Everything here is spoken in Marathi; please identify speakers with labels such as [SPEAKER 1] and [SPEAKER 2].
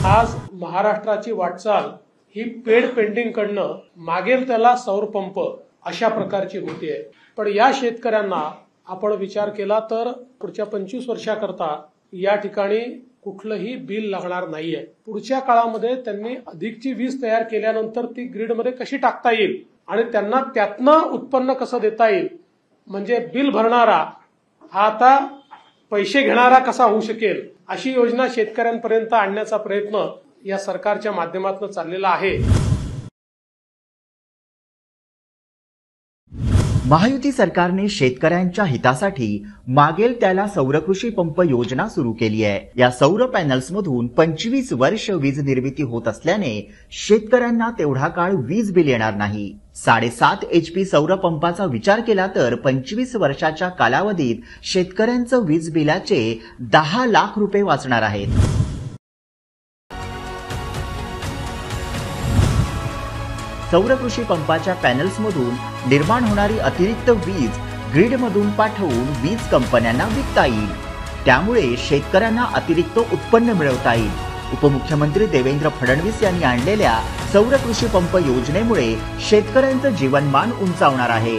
[SPEAKER 1] आज महाराष्ट्राची वाटचाल ही पेड पेंडिंग कडनं मागेल त्याला सौर पंप अशा प्रकारची होतीये। पण या शेतकऱ्यांना आपण विचार केला तर पुढच्या 25 वर्षाकरता या ठिकाणी कुठलंही बिल लागणार नाहीये। पुढच्या काळामध्ये त्यांनी अधिकची वीज तयार केल्यानंतर ती ग्रीडमध्ये कशी टाकता येईल आणि त्यांना त्यातनं उत्पन्न कसं देता येईल, म्हणजे बिल भरणारा हा आता पैसे घेणारा कसा होऊ शकेल, अशी योजना शेतकऱ्यांपर्यंत आणण्याचा प्रयत्न या सरकारच्या माध्यमातून चाललेला आहे।
[SPEAKER 2] महायुती सरकारने शेतकऱ्यांच्या हितासाठी मागेल त्याला सौरकृषी पंप योजना सुरू केली आहे। या सौर पॅनल्समधून 25 वर्ष वीज निर्मिती होत असल्याने शेतकऱ्यांना तेवढा काळ वीज बिल येणार नाही। 7.5 HP सौर पंपाचा विचार केला तर 25 वर्षाच्या कालावधीत शेतकऱ्यांचं वीज बिलाचे 10 लाख रुपये वाचणार आहेत। सौरकृषी पंपाच्या पॅनल्समधून निर्माण होणारी अतिरिक्त वीज ग्रीडमधून पाठवून वीज कंपन्यांना विकता येईल। त्यामुळे शेतकऱ्यांना अतिरिक्त उत्पन्न मिळवता येईल। उपमुख्यमंत्री देवेंद्र फडणवीस यांनी आणलेल्या सौरकृषी पंप योजनेमुळे शेतकऱ्यांचं जीवनमान उंचावणार आहे।